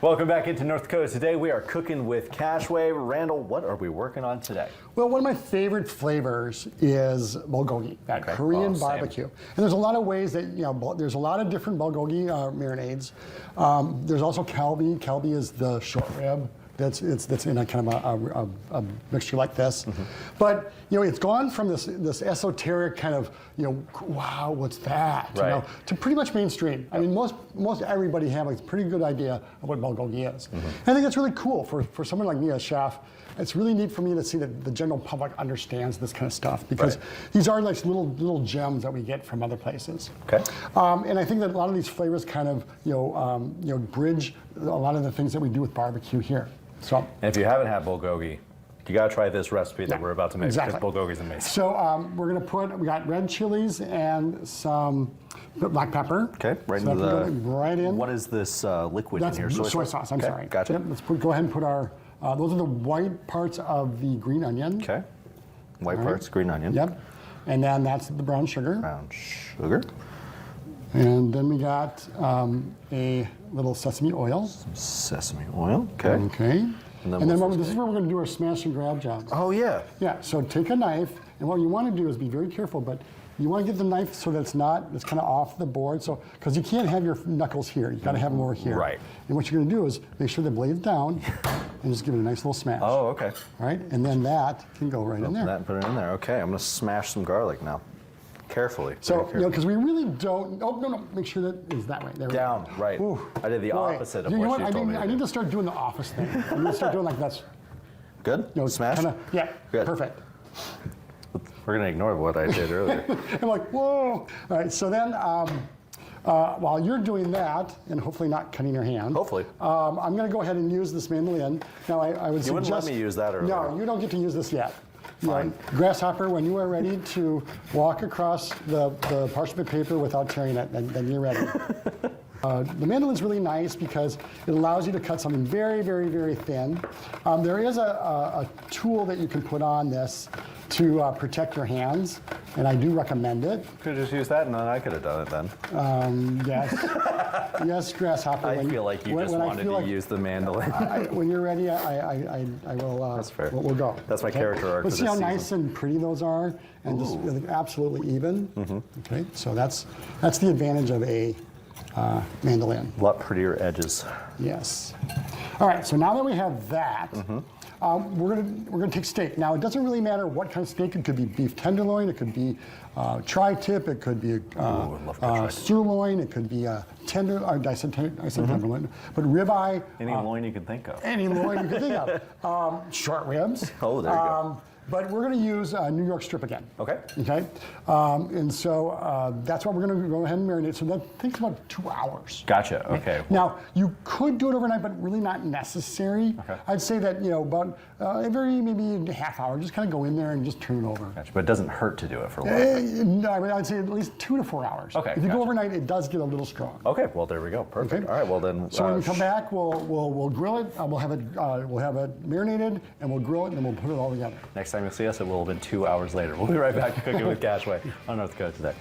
Welcome back into North Dakota. Today we are cooking with Cashway. Randall, what are we working on today? Well, one of my favorite flavors is Bulgogi, that Korean barbecue. And there's a lot of ways that, there's a lot of different Bulgogi marinades. There's also kalbi. Kalbi is the short rib that's in a kind of a mixture like this. But, it's gone from this esoteric kind of, wow, what's that? Right. To pretty much mainstream. I mean, most everybody have a pretty good idea of what Bulgogi is. And I think that's really cool for someone like me, a chef. It's really neat for me to see that the general public understands this kind of stuff, because these are like little gems that we get from other places. Okay. And I think that a lot of these flavors kind of bridge a lot of the things that we do with barbecue here. So. And if you haven't had Bulgogi, you gotta try this recipe that we're about to make, because Bulgogi's amazing. So we're gonna we got red chilies and some black pepper. Okay, right so into the, right in. What is this liquid in here? Soy sauce, I'm sorry. Gotcha. Yep, let's go ahead and put our, those are the white parts of the green onion. Okay, white parts, green onion. Yep, and then that's the brown sugar. Brown sugar. And then we got a little sesame oil. Some sesame oil, okay. Okay. And then this is where we're going to do our smash and grab jobs. Oh, yeah. Yeah, so take a knife, and what you want to do is be very careful, but you want to get the knife so that it's kind of off the board, so because you can't have your knuckles here, you got to have them over here. Right. And what you're going to do is make sure the blade's down, and just give it a nice little smash. Oh, okay. All right, and then that can go right in there. That and put it in there. Okay, I'm going to smash some garlic now. Carefully. So, because we really don't, no, make sure that is that way. There Down, right. Ooh. I did the opposite of what you told me to do. I need to start doing the office thing. I need to start doing like this. Good? Smash? Yeah, good. Perfect. We're going to ignore what I did earlier. I'm like, whoa. All right, so then while you're doing that, and hopefully not cutting your hand. Hopefully. I'm going to go ahead and use this mandolin. Now, I would suggest. You wouldn't let me use that earlier. No, you don't get to use this yet. Fine. Grasshopper, when you are ready to walk across the parchment paper without tearing it, then you're ready. The mandolin's really nice because it allows you to cut something very, very, very thin. There is a tool that you can put on this to protect your hands, and I do recommend it. Could have just used that, and then I could have done it then. Yes. Yes, Grasshopper. I feel like you just wanted to use the mandolin. When you're ready, I will. That's fair. We'll go. That's my character arc. But see how season. nice and pretty those are, and just really absolutely even. Okay, so that's the advantage of a mandolin. A lot prettier edges. Yes. All right. So now that we have that. We're gonna take steak. Now it doesn't really matter what kind of steak. It could be beef tenderloin. It could be tri-tip. It could be sirloin. It could be I said tenderloin, but ribeye. Any loin you can think of. Any loin you can think of. Short ribs. Oh, there you go. But we're going to use New York strip again. Okay. Okay. And so that's what we're going to go ahead and marinate. So that takes about 2 hours. Gotcha. Okay. Now you could do it overnight, but really not necessary. Okay. I'd say that about maybe a half hour. Just kind of go in there and just turn it over. Gotcha. But it doesn't hurt to do it for a while. No, I'd say at least 2 to 4 hours. Okay. If you go overnight, it does get a little strong. Okay. Well, there we go. Perfect. Okay. All right. Well then. So when we come back, we'll grill it. We'll have it marinated, and we'll grill it, and then we'll put it all together. Next time you see us, it will have been 2 hours later. We'll be right back to Cooking with Cashway on North Dakota Today.